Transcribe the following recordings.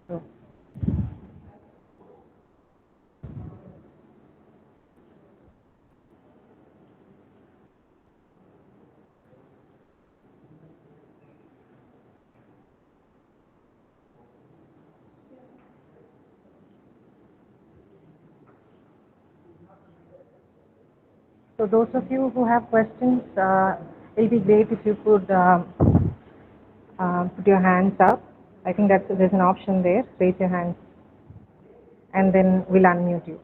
So, so those of you who have questions, it'll be great if you could put your hands up. I think there's an option there. Raise your hands, and then we'll unmute you.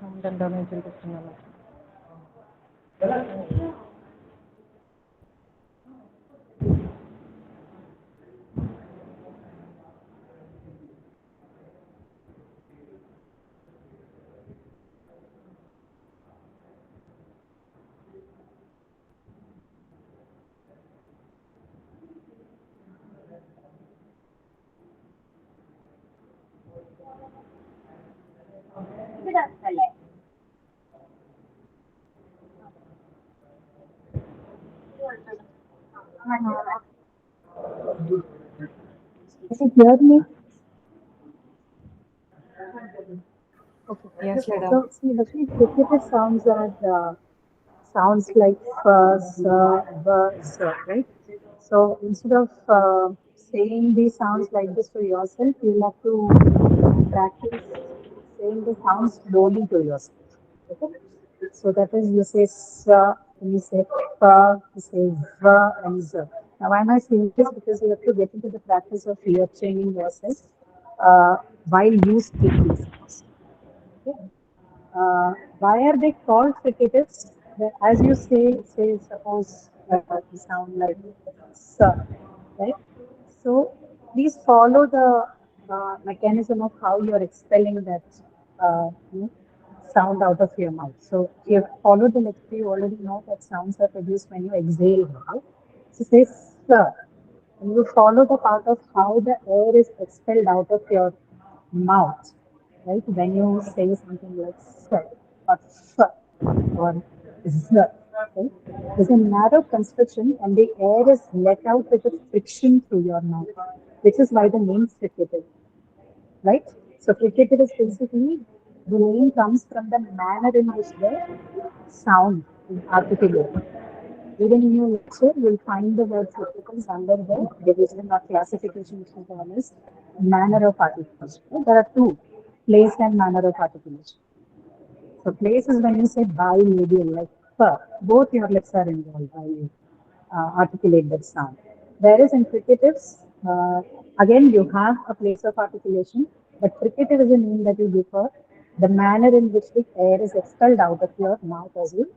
Sound environmental technology. Can you hear me? Okay. Yes, Leda. So, see, the three fricative sounds are sounds like right? So, instead of saying these sounds like this to yourself, you'll have to practice saying the sounds slowly to yourself. Okay? So, that is, you say sa, and you say fa, you say va, and z. Now, why am I saying this? Because you have to get into the practice of ear training yourself while you speak these sounds. Okay. Why are they called fricatives? As you say suppose you sound like sir, right? So please follow the mechanism of how you are expelling that you know, sound out of your mouth. So if you have followed the lecture, you already know that sounds are produced when you exhale, right? So say sir, and you follow the part of how the air is expelled out of your mouth, right? When you say something like sir or sir or z, right? There's a narrow construction and the air is let out with a friction through your mouth, which is why the name fricative, right? So fricative is basically the name comes from the manner in which the sound is articulated. Even in your lecture, you'll find the word particles under the division or classification, which is known as manner of articulation. There are two, place and manner of articulation. So place is when you say bilabial, like both your lips are involved while you articulate that sound. Whereas in fricatives, again you have a place of articulation, but fricative is a name that you give for the manner in which the air is expelled out of your mouth as you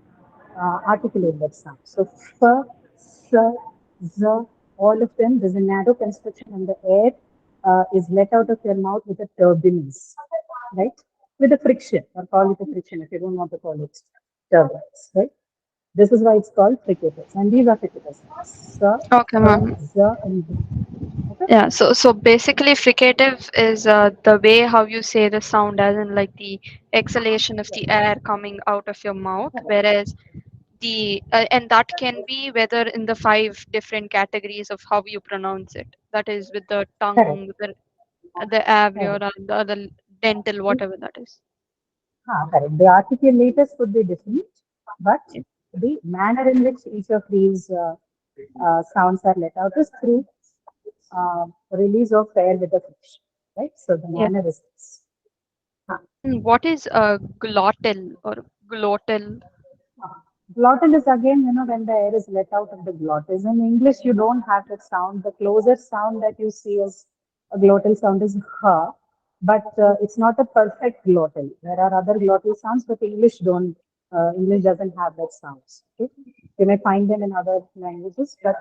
articulate that sound. So s, z, all of them, there's a narrow construction and the air is let out of your mouth with a turbulence, right? With a friction, or call it a friction if you don't want to call it turbulence, right? This is why it's called fricatives. And these are fricatives. Sa, Okay, pa, ma'am. za, and z. Okay? Yeah, so basically fricative is the way how you say the sound, as in like the exhalation of the air coming out of your mouth, whereas the and that can be whether in the five different categories of how you pronounce it. That is with the Correct. tongue, the alveolar, Correct. the other dental, whatever that is. Correct. The articulators could be different, but Yeah. the manner in which each of these sounds are let out is through release of air with the friction, right? So the Yeah. manner is this. Huh. And what is glottal or glottal? Glottal is again, when the air is let out of the glottis. In English, you don't have that sound. The closest sound that you see as a glottal sound is ha, but it's not a perfect glottal. There are other glottal sounds, but English don't. English doesn't have that sounds. Okay? You may find them in other languages, but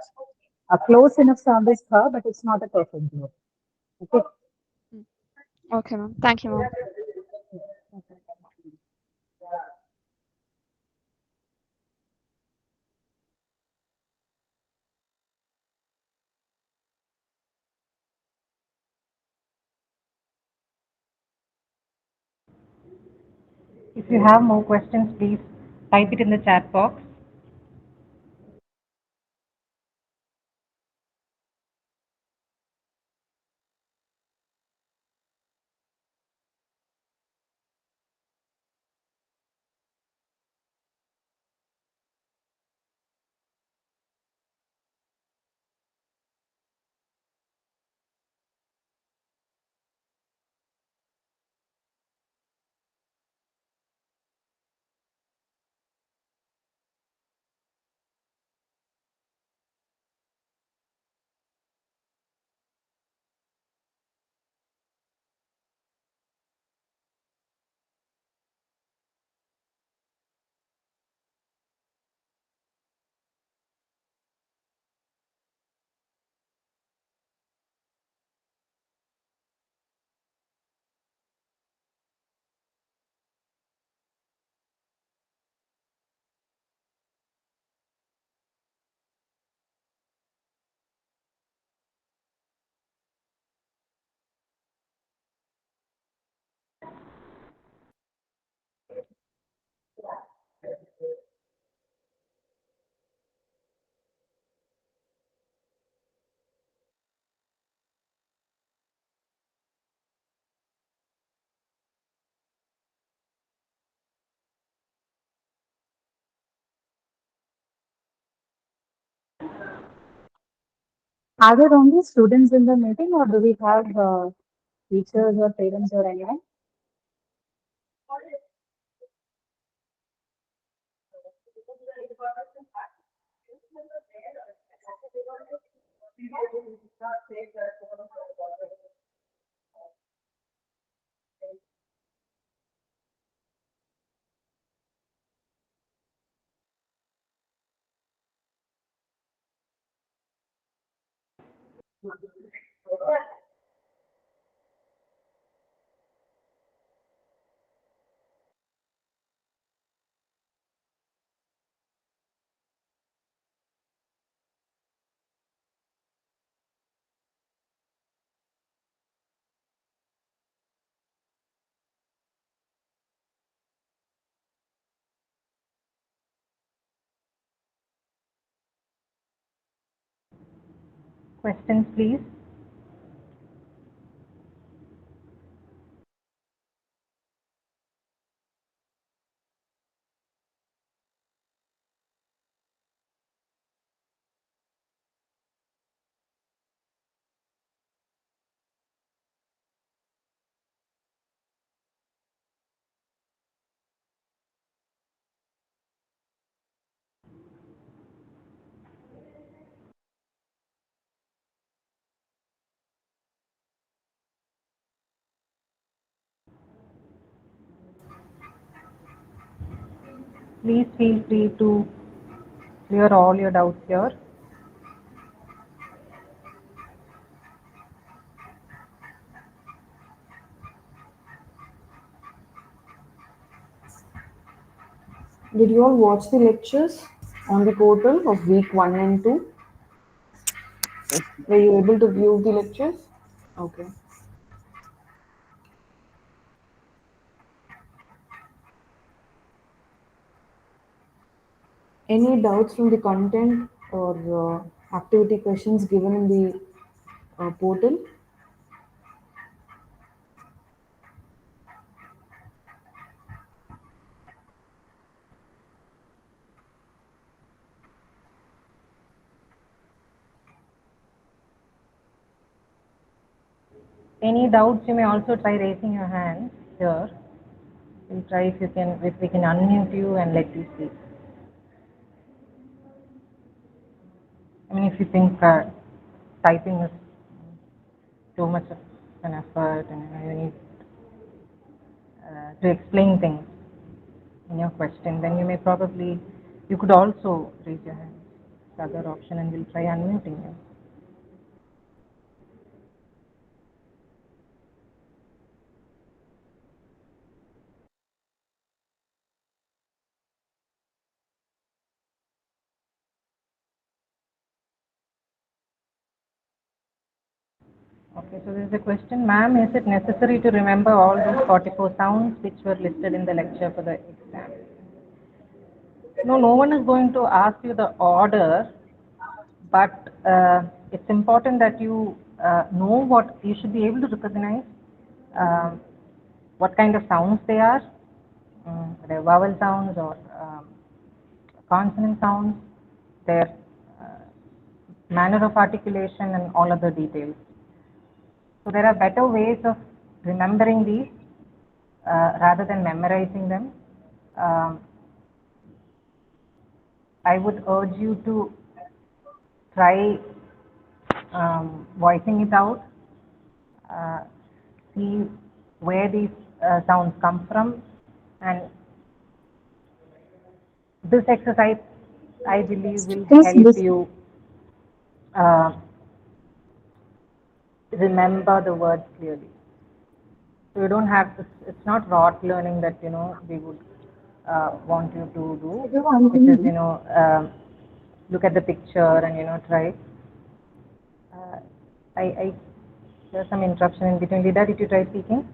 A close enough sound is her, but it's not a perfect glow. Okay. Okay, ma'am. Thank you, ma'am. If you have more questions, please type it in the chat box. Are there only students in the meeting, or do we have teachers or parents or anyone? Questions, please. Please feel free to clear all your doubts here. Did you all watch the lectures on the portal of week 1 and 2? Were you able to view the lectures? Okay. Any doubts from the content or activity questions given in the portal? Any doubts, you may also try raising your hand here. We'll try if we can unmute you and let you speak. I mean, if you think typing is too much of an effort and you need to explain things in your question, then you could also raise your hand. the other option and we'll try unmuting you. Okay, so there is a question, ma'am, is it necessary to remember all those 44 sounds which were listed in the lecture for the exam? No, no one is going to ask you the order, but it's important that you know what you should be able to recognize what kind of sounds they are, their vowel sounds or consonant sounds, their manner of articulation and all other details. So there are better ways of remembering these rather than memorizing them. I would urge you to try voicing it out, see where these sounds come from, and this exercise, I believe, will help you remember the words clearly. So you don't have to, it's not rote learning that, you know, we would want you to do, which is, you know, look at the picture and, you know, try. There's some interruption in between. Vida, did you try speaking?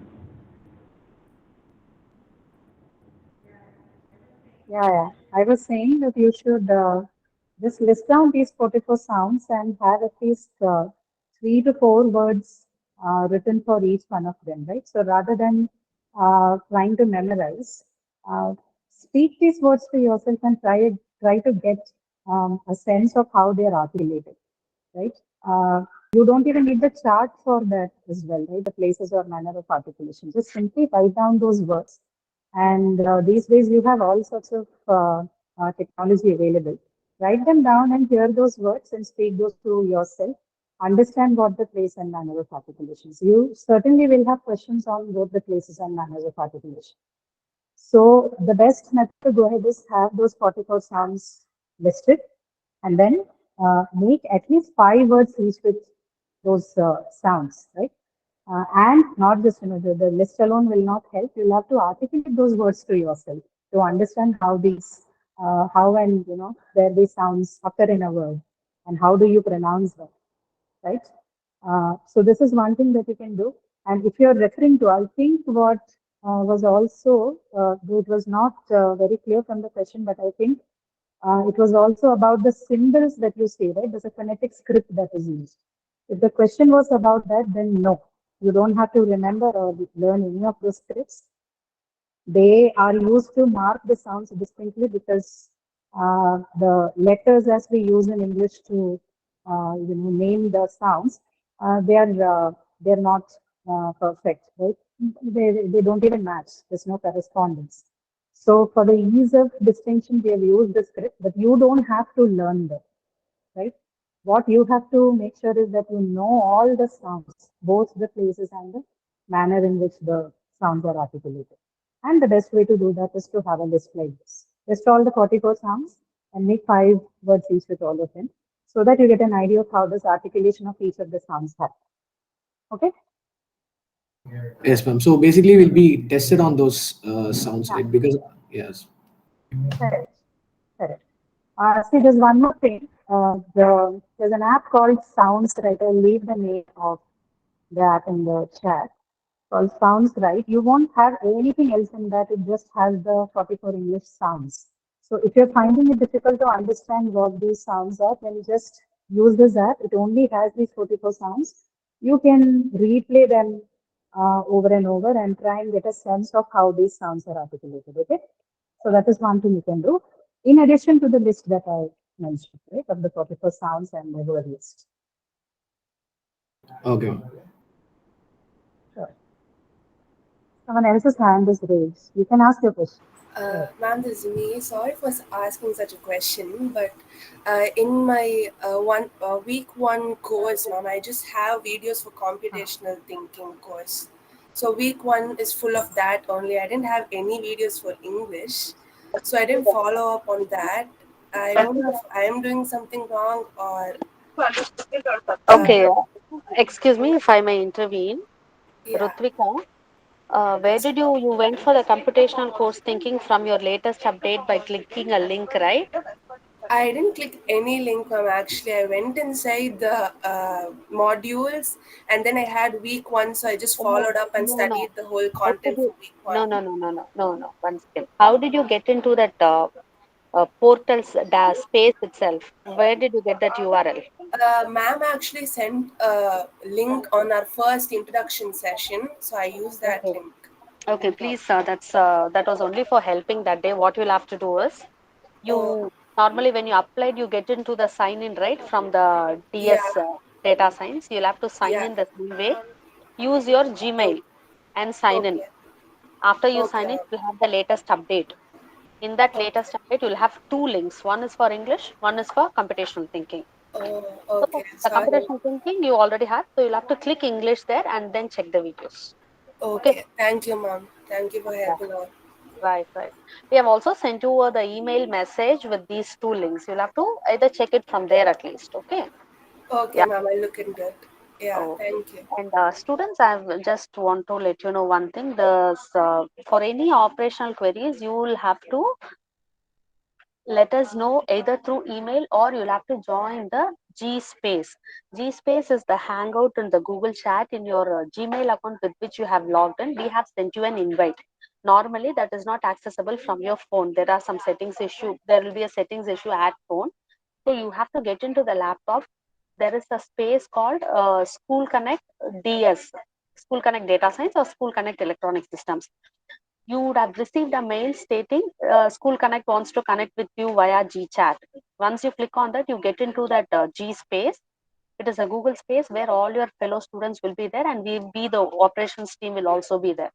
Yeah. I was saying that you should just list down these 44 sounds and have at least 3 to 4 words written for each one of them, right? So rather than trying to memorize, speak these words to yourself and try to get a sense of how they are articulated, right? You don't even need the chart for that as well, right? The places or manner of articulation. Just simply write down those words. And these days you have all sorts of technology available. Write them down and hear those words and speak those to yourself. Understand what the place and manner of articulations. You certainly will have questions on both the places and manners of articulation. So the best method to go ahead is have those 44 sounds listed and then make at least 5 words each with those sounds, right? And not just, you know, the list alone will not help. You'll have to articulate those words to yourself to understand how these, how and, you know, where these sounds occur in a word and how do you pronounce them, right? So this is one thing that you can do. And if you're referring to, I think what was also, though it was not very clear from the question, but I think it was also about the symbols that you say, right? There's a phonetic script that is used. If the question was about that, then no, you don't have to remember or learn any of those scripts. They are used to mark the sounds distinctly because the letters as we use in English to you know, name the sounds, they're not perfect, right? They don't even match. There's no correspondence. So for the ease of distinction, we have used the script, but you don't have to learn them, right? What you have to make sure is that you know all the sounds, both the places and the manner in which the sounds are articulated. And the best way to do that is to have a list like this. List all the 44 sounds and make 5 words each with all of them so that you get an idea of how this articulation of each of the sounds happen. Okay? Yes, ma'am. So basically, we'll be tested on those sounds, Yeah. right? Because yes. Correct. Correct. See, there's one more thing. There's an app called Sounds, right? I'll leave the name of the app in the chat. Called Sounds, right? You won't have anything else in that. It just has the 44 English sounds. So if you're finding it difficult to understand what these sounds are, then just use this app. It only has these 44 sounds. You can replay them over and over and try and get a sense of how these sounds are articulated. Okay? So that is one thing you can do. In addition to the list that I mentioned, right, of the 44 sounds and the word list. Okay. Sure. Someone else's hand is raised. You can ask your question. Ma'am, this is me. Sorry for asking such a question, but in my week 1 course, ma'am, I just have videos for computational thinking course. So week 1 is full of that only. I didn't have any videos for English, so I didn't follow up on that. I don't know if I am doing something wrong or Okay, excuse me if I may intervene. yeah. Rutvika, where did you went for the computational course thinking from your latest update by clicking a link, right? I didn't click any link, ma'am. Actually, I went inside the modules, and then I had week one, so I just Oh, followed up and no, no. studied the whole How did content you? for week No, one. no, no, no, no, no, no. One second. How did you get into that portal's space itself? Where did you get that URL? Ma'am actually sent a link on our first introduction session, so I used that Okay. link. Okay, please. That was only for helping that day. What you'll have to do is Oh, you normally when you applied, you get into the sign in right from the DS yeah, data science. You'll have to sign yeah. in the same way. Use your Gmail and sign in. Okay, After you okay, sign in, ma'am. you'll have the latest update. In that Okay. latest update, you'll have two links. One is for English, one is for computational thinking. Oh, So okay. the Sorry. computational thinking you already have, so you'll have to click English there and then check the videos. Okay. Okay. Thank you, ma'am. Thank you for Yeah. helping out. Right, right. We have also sent you the email message with these two links. You'll have to either check it from there at least. Okay. Okay, Yeah. ma'am. I'll look into it. Yeah. Oh. Thank you. And students, I just want to let you know one thing. For any operational queries, you will have to let us know either through email or you'll have to join the G Space. G Space is the hangout in the Google chat in your Gmail account with which you have logged in. We have sent you an invite. Normally, that is not accessible from your phone. There are some settings issue. There will be a settings issue at phone. So you have to get into the laptop. There is a space called School Connect DS, School Connect Data Science or School Connect Electronic Systems. You would have received a mail stating School Connect wants to connect with you via GChat. Once you click on that, you get into that G space. It is a Google space where all your fellow students will be there, and the operations team will also be there.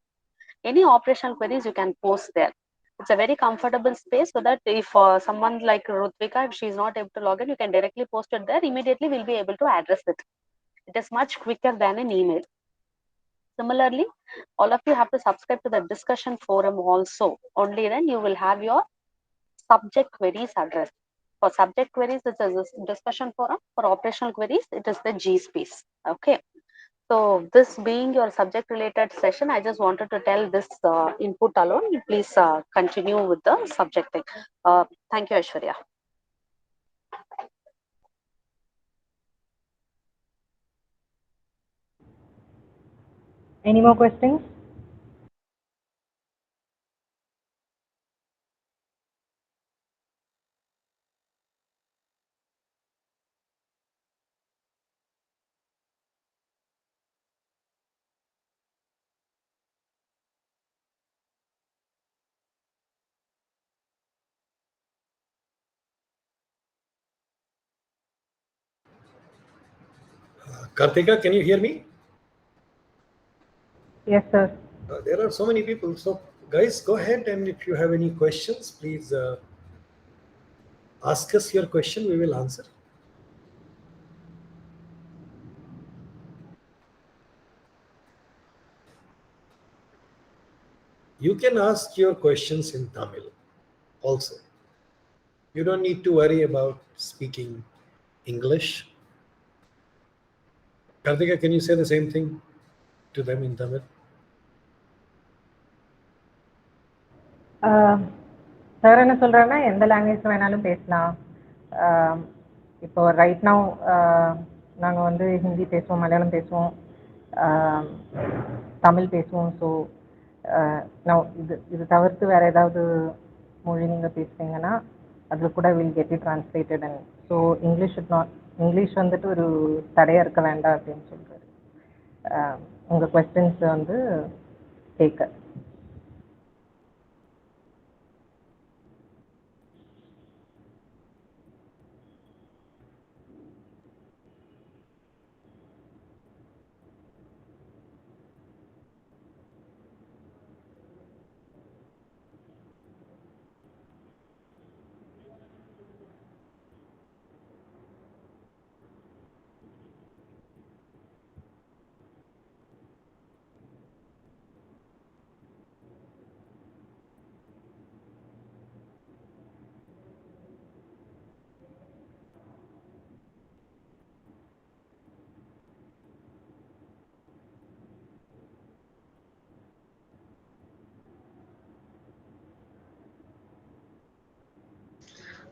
Any operational queries you can post there. It's a very comfortable space so that if someone like Rutvika, if she's not able to log in, you can directly post it there. Immediately, we'll be able to address it. It is much quicker than an email. Similarly, all of you have to subscribe to the discussion forum also. Only then you will have your subject queries addressed. For subject queries, it is a discussion forum. For operational queries, it is the G space. Okay. So this being your subject related session, I just wanted to tell this input alone. Please continue with the subject thing. Thank you, Aishwarya. Any more questions? Karthika, can you hear me? Yes, sir. There are so many people. So, guys, go ahead and if you have any questions, please ask us your question. We will answer. You can ask your questions in Tamil also. You don't need to worry about speaking English. Karthika, can you say the same thing to them in Tamil? Sir என்ன சொல்கிறாருன்னா எந்த language வேணாலும் பேசலாம். இப்போ right now நாங்கள் வந்து ஹிந்தி பேசுவோம், மலையாளம் பேசுவோம், தமிழ் பேசுவோம். ஸோ நான் இது தவிர்த்து வேறு ஏதாவது மொழி நீங்கள் பேசுகிறீங்கன்னா அதில் கூட will get it translated. And so English வந்துட்டு ஒரு தடையாக இருக்க வேண்டாம் அப்படின்னு சொல்கிறாரு. உங்கள் கொஸ்டின்ஸ் வந்து கேட்க.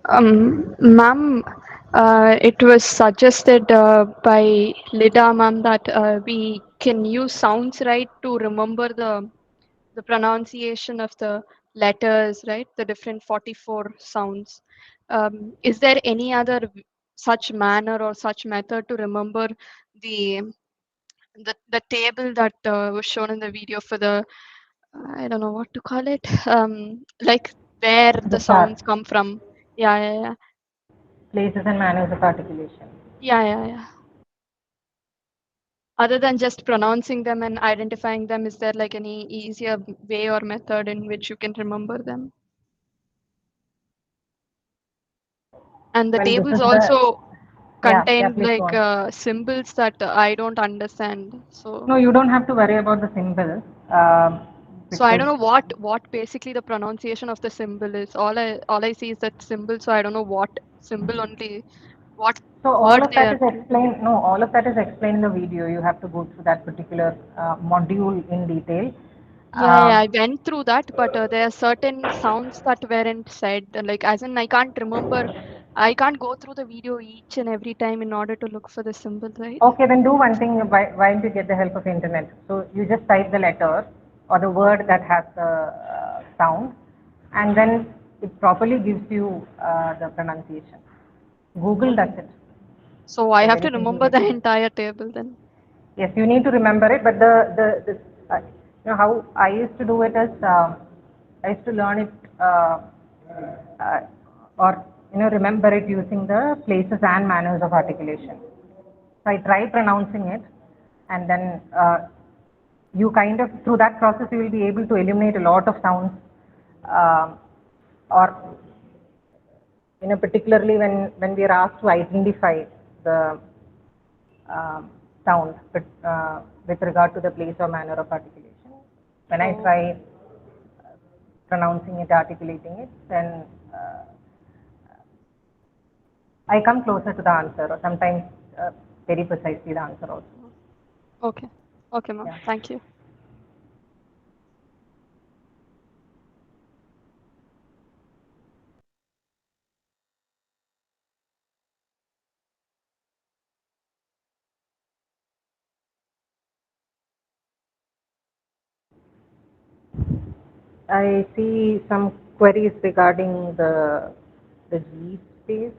Ma'am, it was suggested by Lida ma'am that we can use sounds, right, to remember the pronunciation of the letters, right, the different 44 sounds. Is there any other such manner or such method to remember the the table that was shown in the video for the I don't know what to call it, like where The the chart, sounds come from? Yeah, yeah, yeah. places and manners of articulation. Yeah, yeah, yeah. Other than just pronouncing them and identifying them, is there like any easier way or method in which you can remember them? And the Well, this tables is the, also yeah, contain please go like on. symbols that I don't understand. No, So, you don't have to worry about the symbol, so I because don't know what basically the pronunciation of the symbol is. All I see is that symbol. So I don't know what symbol only, what so all word of they that are. is explained. No, all of that is explained in the video. You have to go through that particular module in detail. Yeah, yeah, I went through that, but there are certain sounds that weren't said. Like, as in, I can't remember. I can't go through the video each and every time in order to look for the symbol, right? Okay, then do one thing while you get the help of internet. So you just type the letter or the word that has the sound, and then it properly gives you the pronunciation. Google does Okay. it. So I It's a have very to simple remember the method. entire table then. Yes, you need to remember it, but how I used to do it is I used to learn it uh, or remember it using the places and manners of articulation. So I try pronouncing it, and then you kind of through that process you will be able to eliminate a lot of sounds, or particularly when we are asked to identify the sound, but with regard to the place or manner of articulation. When I Oh, try pronouncing it, articulating it, then I come closer to the answer, or sometimes very precisely the answer also. okay. Okay, ma'am. Yeah. Thank you. I see some queries regarding the G space.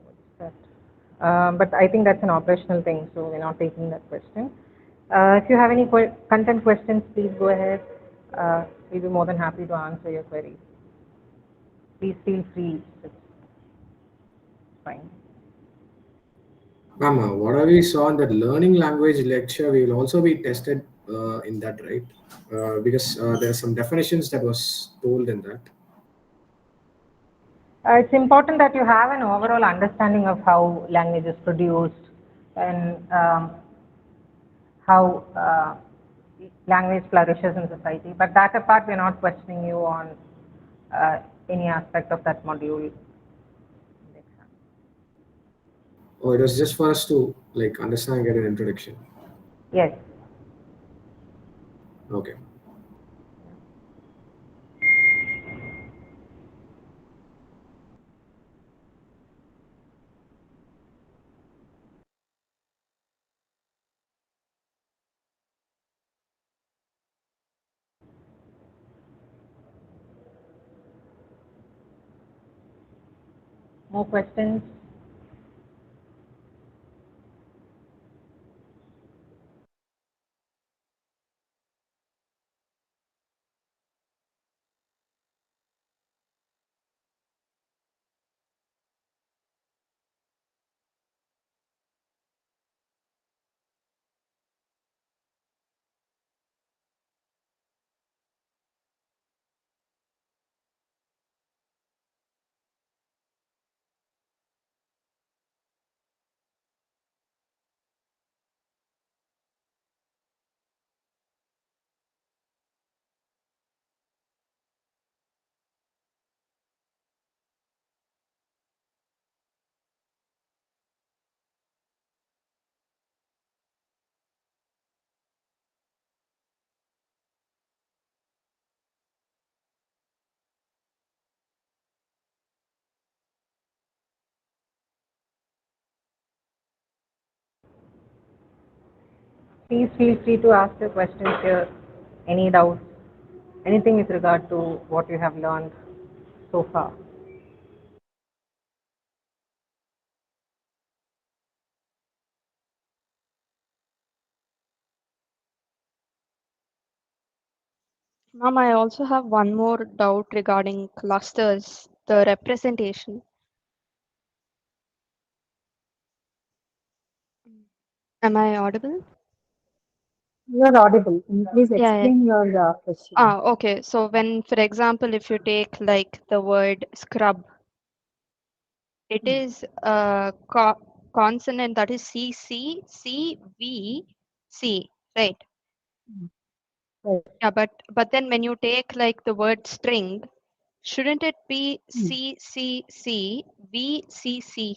What's that? But I think that's an operational thing, so we're not taking that question. If you have any content questions, please go ahead. We'll be more than happy to answer your queries. Please feel free. It's fine. Ma'am, whatever we saw in that learning language lecture, we will also be tested in that, right? Because there are some definitions that was told in that. It's important that you have an overall understanding of how language is produced and how language flourishes in society. But that apart, we're not questioning you on any aspect of that module. Or it was just for us to like understand and get an introduction. Yes. Okay. More questions? Please feel free to ask your questions here. Any doubts? Anything with regard to what you have learned so far? Ma'am, I also have one more doubt regarding clusters, the representation. Am I audible? You are audible. Can you please Yeah, yeah. explain your question? Okay. So when, for example, if you take like the word scrub, it is a consonant that is C, C, C, V, C, right? Right. Yeah, but then when you take like the word string, shouldn't it be C, C, C, V, C, C?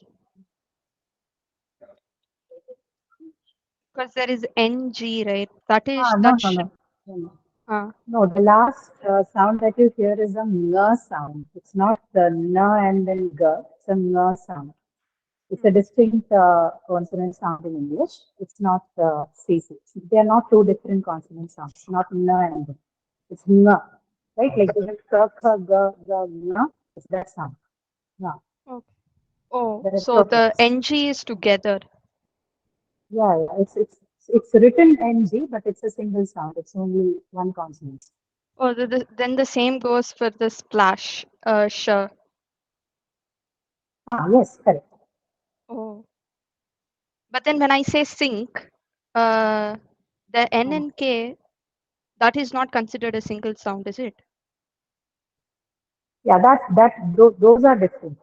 Because there is NG, right? That is No, that no, should. no. No, Uh, no, the last sound that you hear is a ng sound. It's not the n and then g. It's a ng sound. It's a distinct consonant sound in English. It's not CC. They are not two different consonant sounds. Not n and g. It's ng, right? Like you have k, k, g, g, ng. It's that sound. No, okay. Oh, the rest so of it. the NG is together. Yeah, yeah. It's written ng, but it's a single sound. It's only one consonant. Oh, then the same goes for the splash, sh. Yes, correct. Oh. But then when I say sink, the N and K, that is not considered a single sound, is it? Yeah, those are different.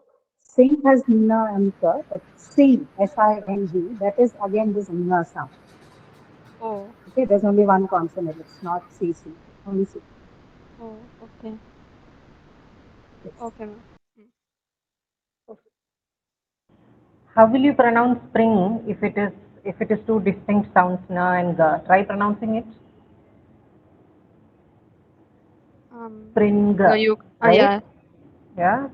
Sing has na and ka, but sing, SING, that is again this na sound. Oh, Okay, there's only one consonant. It's not CC, only C. oh, okay. Yes. Okay, ma'am. How will you pronounce spring if it is two distinct sounds na and ga? Try pronouncing it. Spring, No, you, right? yeah, Yeah.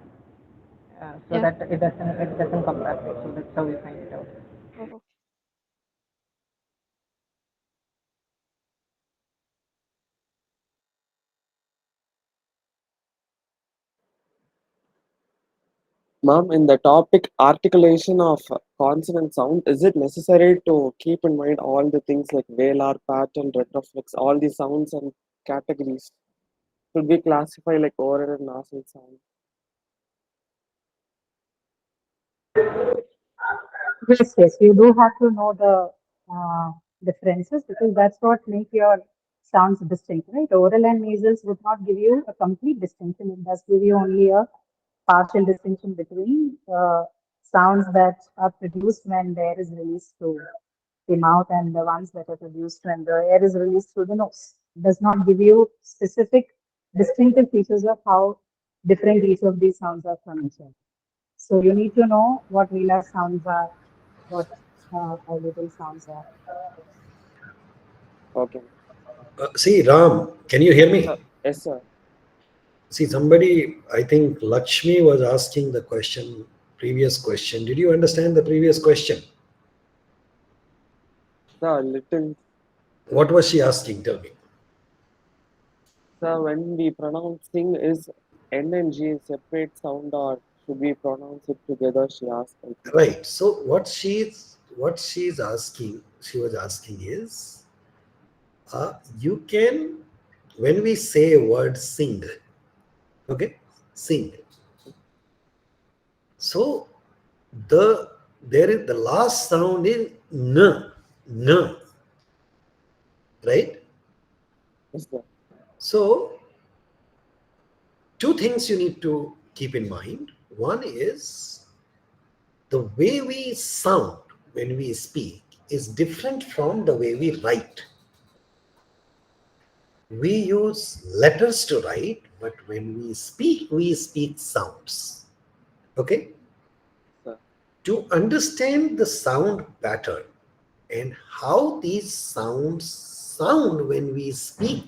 So yeah. that it doesn't come that way. So that's how we find it out. Oh. Ma'am, in the topic articulation of consonant sound, is it necessary to keep in mind all the things like velar, pattern, retroflex, all the sounds and categories? Should we classify like oral and nasal sound? Yes, yes, you do have to know the differences because that's what make your sounds distinct, right? Oral and nasals would not give you a complete distinction. It does give you only a partial distinction between sounds that are produced when the air is released through the mouth and the ones that are produced when the air is released through the nose. It does not give you specific distinctive features of how different each of these sounds are from each other. So you need to know what velar sounds are, what audible sounds are. Okay. See, Ram, can you hear Sir, me? yes, sir. See, somebody, I think Lakshmi was asking the question, previous question. Did you understand the previous question? Sir, little. What was she asking? Tell me. Sir, when we pronouncing is N and G in separate sound or should we pronounce it together? She asked. I think. Right. So what she's asking, she was asking is, you can, when we say a word sing, okay, sing. So there is the last sound is n, right? Yes, sir. So two things you need to keep in mind. One is the way we sound when we speak is different from the way we write. We use letters to write, but when we speak sounds. Okay? Sir. To understand the sound pattern and how these sounds sound when we speak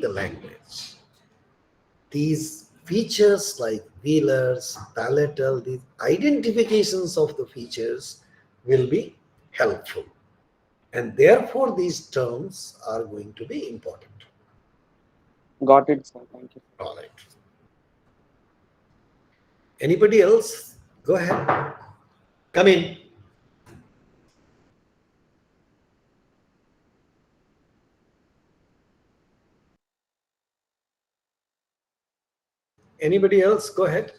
the language, these features like velars, palatal, these identifications of the features will be helpful. and therefore these terms are going to be important. Got it, sir. Thank you. All right. Anybody else? Go ahead. Come in. Anybody else? Go ahead.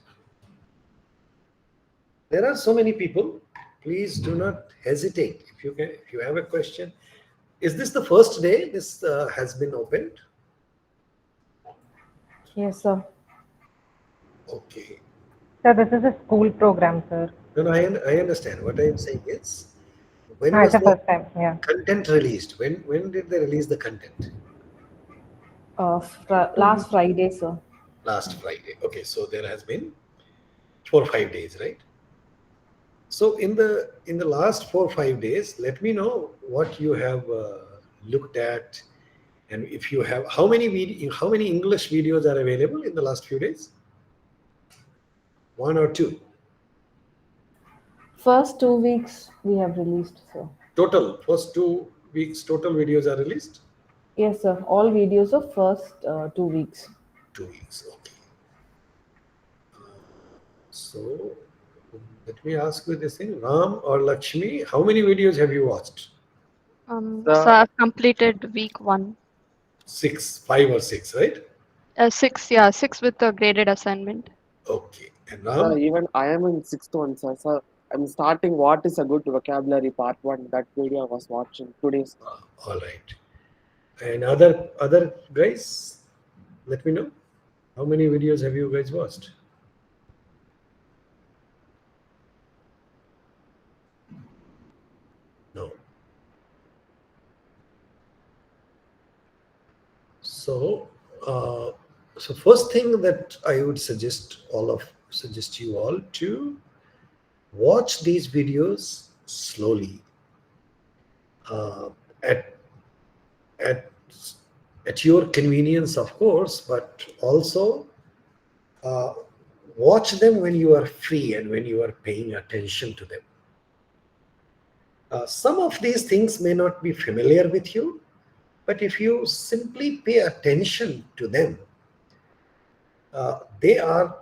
There are so many people. Please do not hesitate. If you have a question. Is this the first day this has been opened? Yes, sir. Okay. Sir, this is a school program, sir. No, I understand. What I am saying is, when It's was the the first time, yeah. content released? When did they release the content? Last Friday, sir. Last Friday. Okay, so there has been 4 or 5 days, right? So in the last 4 or 5 days, let me know what you have looked at, and if you have how many English videos are available in the last few days? 1 or 2? First 2 weeks we have released, sir. Total first 2 weeks total videos are released. Yes, sir. All videos of first 2 weeks. 2 weeks. Okay. So let me ask you this thing, Ram or Lakshmi, how many videos have you watched? So I've completed week 1. 5 or 6, right? 6, yeah, 6 with the graded assignment. Okay. And Sir, Ram? even I am in 6th one, sir. Sir, I'm starting What is a Good Vocabulary Part 1. That video I was watching today. All right. And other guys, let me know. How many videos have you guys watched? No. So, first thing that I would suggest you all to watch these videos slowly, at your convenience, of course, but also watch them when you are free and when you are paying attention to them. Some of these things may not be familiar with you, but if you simply pay attention to them, they are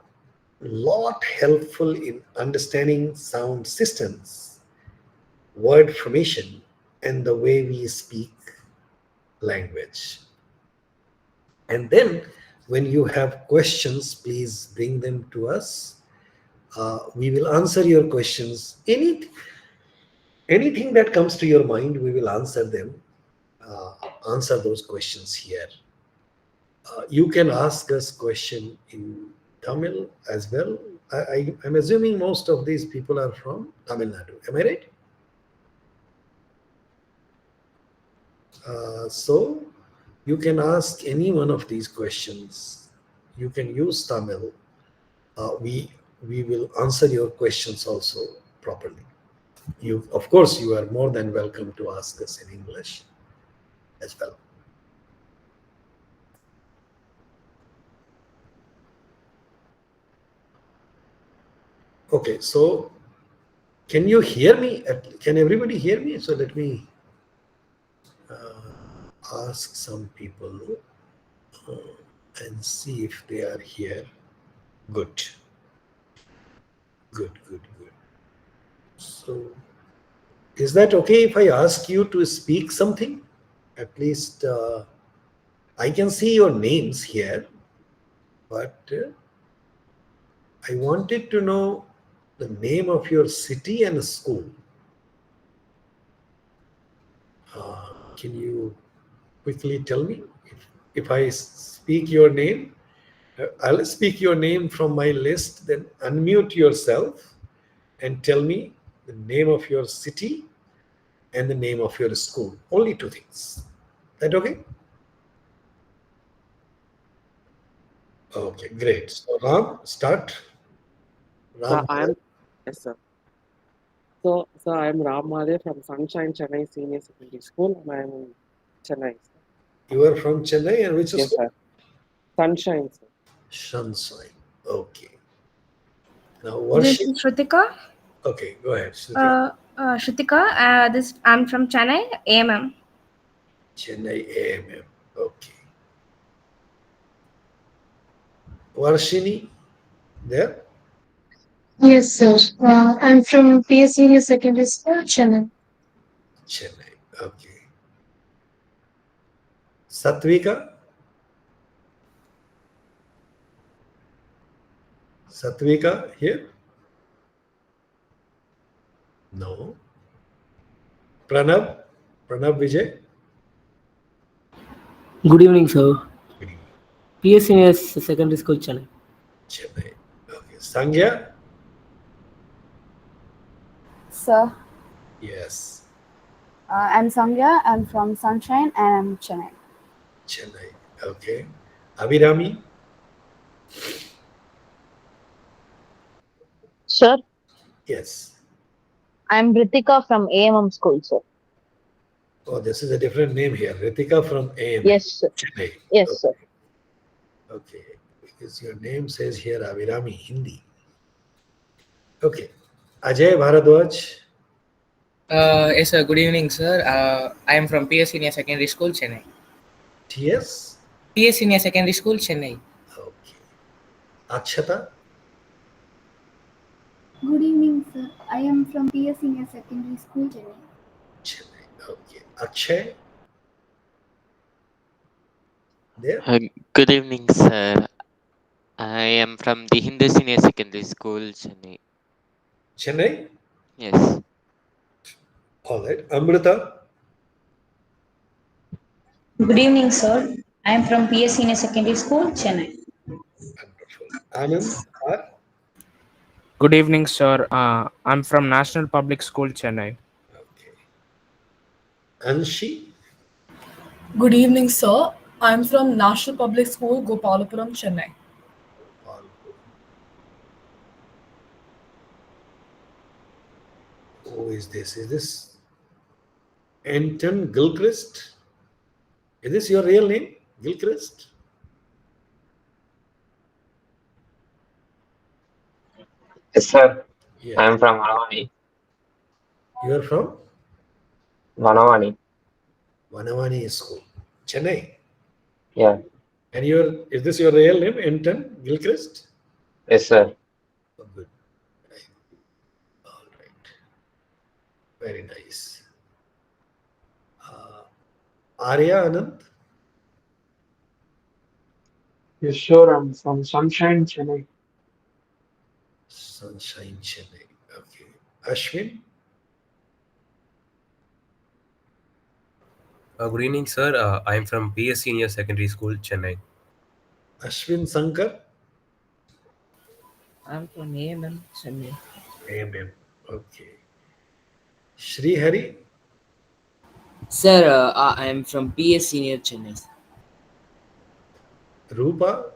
a lot helpful in understanding sound systems, word formation, and the way we speak language. And then when you have questions, please bring them to us. We will answer your questions. Anything that comes to your mind, we will answer them. Answer those questions here. You can ask us question in Tamil as well. I'm assuming most of these people are from Tamil Nadu. Am I right? So you can ask any one of these questions. You can use Tamil. We will answer your questions also properly. Of course, you are more than welcome to ask us in English as well. Okay, so can you hear me? Can everybody hear me? So let me ask some people and see if they are here. Good. So is that okay if I ask you to speak something? At least I can see your names here, but I wanted to know the name of your city and school. Can you quickly tell me? If I speak your name, I'll speak your name from my list, then unmute yourself and tell me the name of your city and the name of your school. Only 2 things. That okay? Okay, great. So Ram, start. Sir, yes, sir. So, sir, I am Ram Mahadev from Sunshine Chennai Senior Secondary School, and I am in Chennai, sir. You are from Chennai, and which Yes, school? sir. Sunshine, sir. Sunshine. Okay. Now, This is Shrutika. Okay, go ahead, Shrutika. Shrutika, I'm from Chennai, AMM. Chennai AMM. Okay. Varshini, there? Yes, sir. I'm from PS Senior Secondary School, Chennai. Chennai. Okay. Satvika? Satvika here? No. Pranav? Pranav Vijay? Good evening, sir. Good evening. PSNS Secondary School, Chennai. Chennai. Okay. Sangya? Sir, Yes. I'm Sangya. I'm from Sunshine and I'm Chennai. Chennai. Okay. Abhirami? Sir, Yes. I'm Ritika from AMM School, sir. Oh, this is a different name here. Ritika from AMM. Yes, sir. Chennai. Yes, Okay. sir. Okay. Because your name says here Abhirami Hindi. Okay. Ajay Bharadwaj? Yes, sir. Good evening, sir. I am from PS Senior Secondary School, Chennai. TS? PS Senior Secondary School, Chennai. Okay. Akshata? Good evening, sir. I am from PS Senior Secondary School, Chennai. Chennai. Okay. Akshay? There? Good evening, sir. I am from the Hindu Senior Secondary School, Chennai. Chennai? Yes. All right. Amrita? Good evening, sir. I am from PS Senior Secondary School, Chennai. Wonderful. Anand? R? Good evening, sir. I'm from National Public School, Chennai. Anshi? Good evening, sir. I'm from National Public School, Gopalapuram, Chennai. Who is this? Is this Anton Gilchrist? Is this your real name? Gilchrist? Yes, sir. Yeah. I'm from Vanavani. You are from? Vanavani. Vanavani School. Chennai? Yeah. And is this your real name? Anton Gilchrist? Yes, sir. Oh, good. All right. Very nice. Arya Anand? Yes, sure. I'm from Sunshine, Chennai. Sunshine, Chennai. Okay. Ashwin? Good evening, sir. I am from PS Senior Secondary School, Chennai. Ashwin Sankar? I'm from AMM, Chennai. AMM. Okay. Shri Hari? Sir, I am from PS Senior Chennai. Rupa?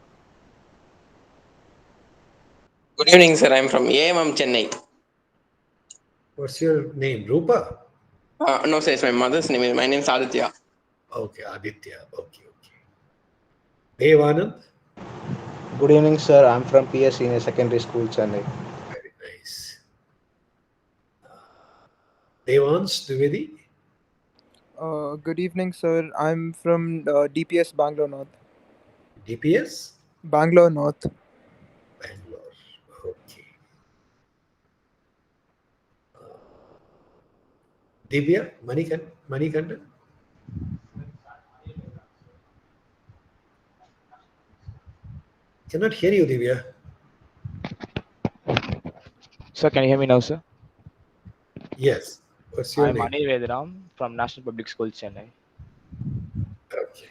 Good evening, sir. I'm from AMM Chennai. What's your name? Rupa? No, sir. It's my mother's name. My name is Aditya. Okay, Aditya. Okay, okay. Devanand? Good evening, sir. I'm from PS Senior Secondary School, Chennai. Very nice. Devans Dwivedi? Good evening, sir. I'm from DPS Bangalore North. DPS? Bangalore North. Bangalore. Okay. Divya? Manikandan? Cannot hear you, Divya. Sir, can you hear me now, sir? Yes. What's your I'm name? Anil Vedaram from National Public School, Chennai. Okay.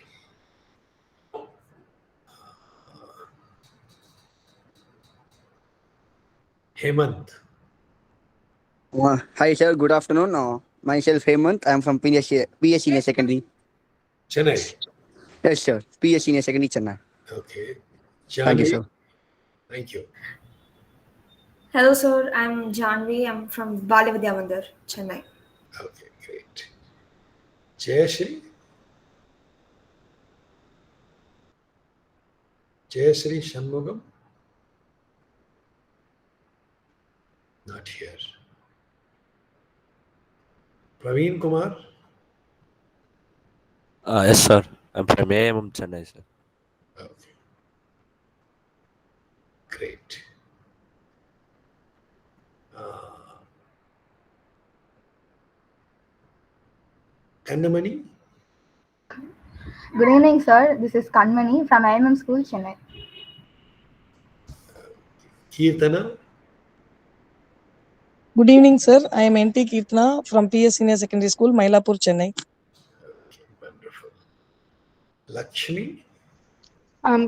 Hemant. Hi, sir. Good afternoon. Myself, Hemant. I'm from PS Senior Secondary. Chennai. Yes, sir. PS Senior Secondary, Chennai. Okay. Thank you, Janvi? sir. Thank you. Hello, sir. I'm Janvi. I'm from Balavidya Mandir, Chennai. Okay, great. Jayashri? Jayashri Shanmugam? Not here. Praveen Kumar. Yes, sir. I'm from AMM Chennai, sir. Okay. Great. Kannamani. Good evening, sir. This is Kanmani from IMM School, Chennai. Kirtana. Good evening, sir. I am NT Kirtana from PS Senior Secondary School, Mylapore, Chennai. Okay, wonderful. Lakshmi.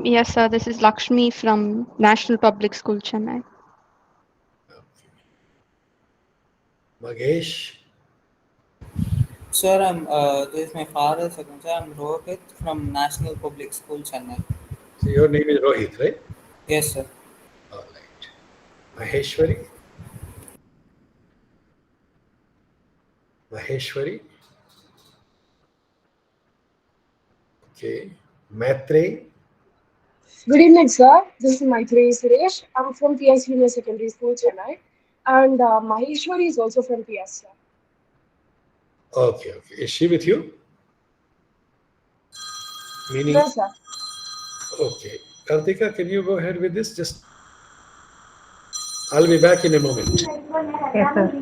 Yes, sir. This is Lakshmi from National Public School, Chennai. Magesh. Sir, this is my father, second sir. I'm Rohit from National Public School, Chennai. So your name is Rohit, right? Yes, sir. All right. Maheshwari. Maheshwari. Okay. Matre. Good evening, sir. This is Maitreyi Suresh. I'm from PS Senior Secondary School, Chennai. And Maheshwari is also from PS, sir. Okay, okay. Is she with you? Meaning. No, sir. Okay. Kartika, can you go ahead with this? Just. I'll be back in a moment. Yes, sir.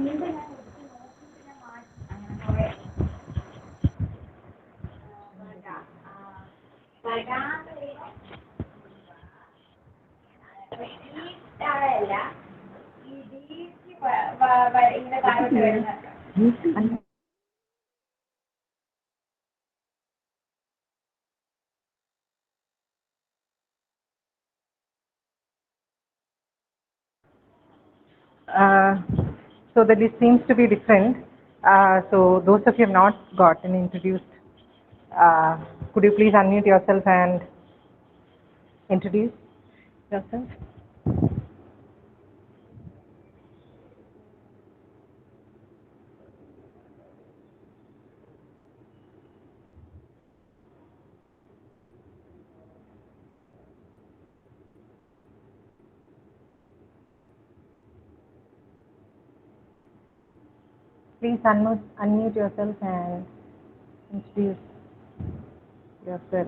So the list seems to be different. So those of you have not gotten introduced, could you please unmute yourself and introduce yourself? Please unmute yourself and introduce yourself.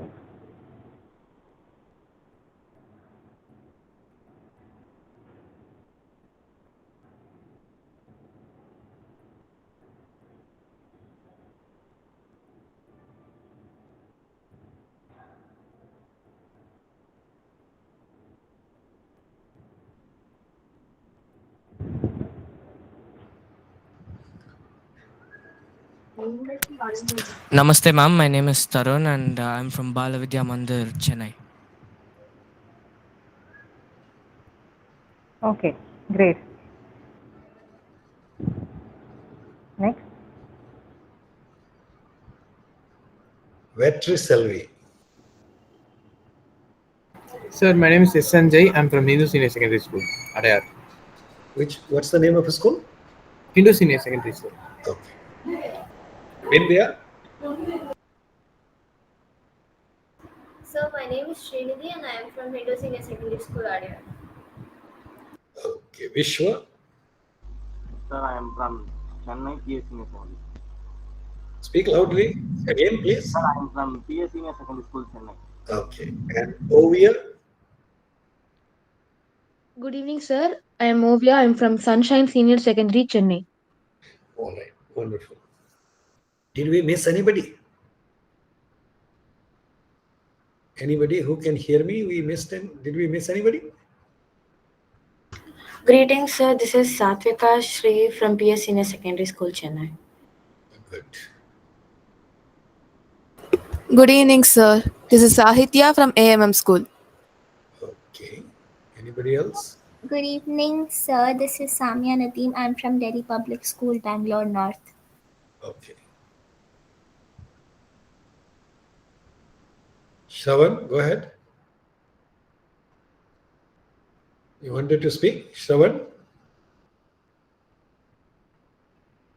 Namaste, ma'am. My name is Tarun and I'm from Balavidya Mandir, Chennai. Okay, great. Next. Vetri Selvi. Sir, my name is Sanjay. I'm from Hindu Senior Secondary School, Adayar. What's the name of the school? Hindu Senior Secondary School. Okay. India. So my name is Srinidhi and I am from Hindu Senior Secondary School, Adiyar. Okay. Vishwa. Sir, I am from Chennai PS Senior Secondary. Speak loudly again, please. Sir, I am from PS Senior Secondary School, Chennai. Okay. And Ovia. Good evening, sir. I am Ovia. I am from Sunshine Senior Secondary, Chennai. All right. Wonderful. Did we miss anybody? Anybody who can hear me? Did we miss anybody? Greetings, sir. This is Satvika Shri from PS Senior Secondary School, Chennai. Good. Good evening, sir. This is Sahitya from AMM School. Okay. Anybody else? Good evening, sir. This is Samia Nadeem. I'm from Delhi Public School, Bangalore North. Okay. Shravan, go ahead. You wanted to speak, Shravan?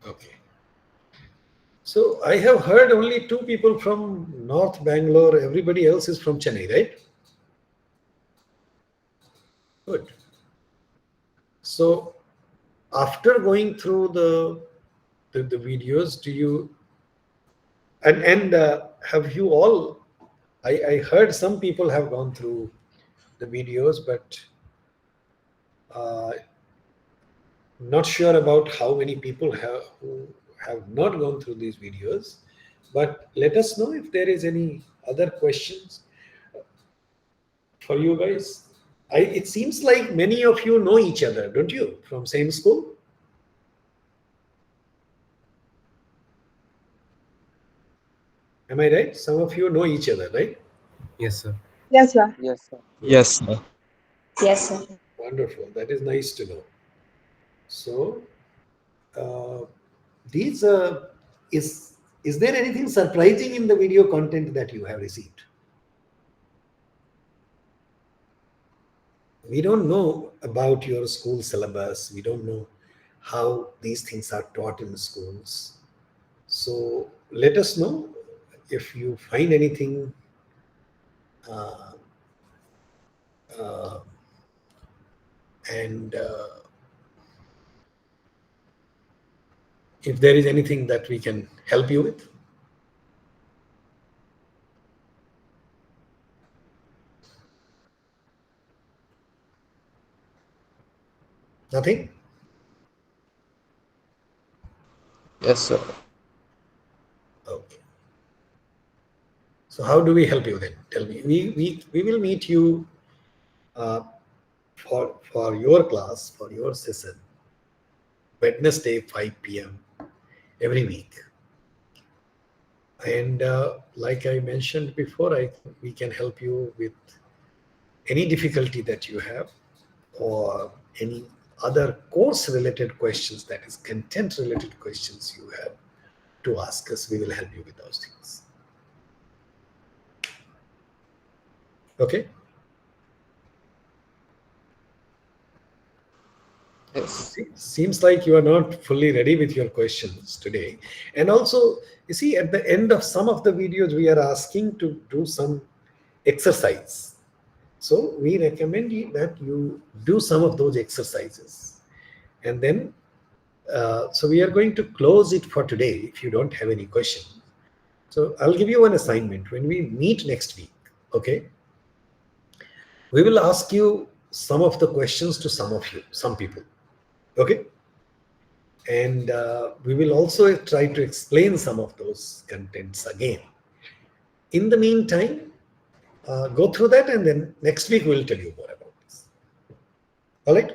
Okay. So I have heard only two people from North Bangalore. Everybody else is from Chennai, right? Good. So after going through the the videos. Do you and have you all? I heard some people have gone through the videos, but not sure about how many people who have not gone through these videos. But let us know if there is any other questions for you guys. It seems like many of you know each other, don't you? From same school? Am I right? Some of you know each other, right? Yes, sir. Yes, sir. Yes, sir. Yes, sir. Yes, sir. Wonderful. That is nice to know. So, is there anything surprising in the video content that you have received? We don't know about your school syllabus. We don't know how these things are taught in the schools. So let us know if you find anything if there is anything that we can help you with. Nothing? Yes, sir. Okay. So how do we help you then? Tell me. We will meet you for your class, for your session, Wednesday 5 p.m. every week. And like I mentioned before, I think we can help you with any difficulty that you have or any other course related questions, that is content related questions you have to ask us. We will help you with those things. Okay? Yes. Seems like you are not fully ready with your questions today. And also, you see, at the end of some of the videos, we are asking to do some exercise. So we recommend that you do some of those exercises. And then, so we are going to close it for today if you don't have any questions. So I'll give you an assignment when we meet next week, okay? We will ask you some of the questions to some people, okay? And we will also try to explain some of those contents again. In the meantime, go through that, and then next week we'll tell you more about this. All right?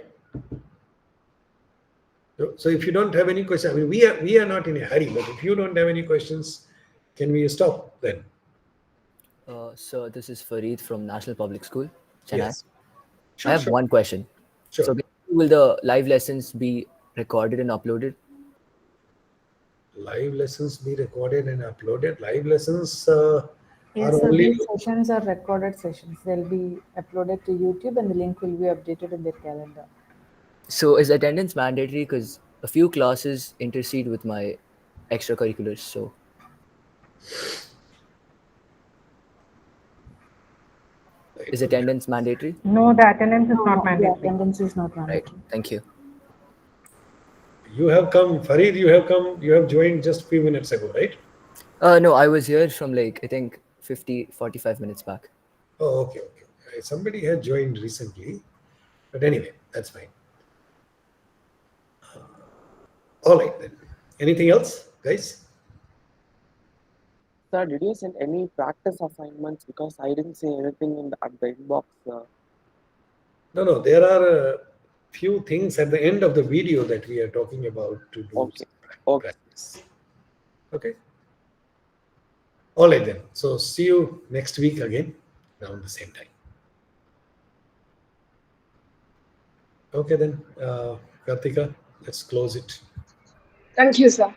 So if you don't have any questions, I mean, we are not in a hurry, but if you don't have any questions, can we stop then? So this is Fareed from National Public School, Chennai. Yes. Sure, I have one question. Sure. So will the live lessons be recorded and uploaded? Live lessons be recorded and uploaded. Live lessons Yes, are sir. only... These sessions are recorded sessions. They'll be uploaded to YouTube and the link will be updated in their calendar. So is attendance mandatory? Because a few classes intercede with my extracurriculars. So is attendance mandatory? No, the attendance is not mandatory. The attendance is not mandatory. Right. Thank you. You have come, Fareed, you have joined just a few minutes ago, right? No, I was here from like, I think 45 minutes back. Oh, okay. Somebody had joined recently, but anyway, that's fine. All right then. Anything else, guys? Sir, did you send any practice assignments? Because I didn't see anything at the inbox. No, there are a few things at the end of the video that we are talking about to do practice. Okay. All right then. So see you next week again around the same time. Okay then, Kartika, let's close it. Thank you, sir.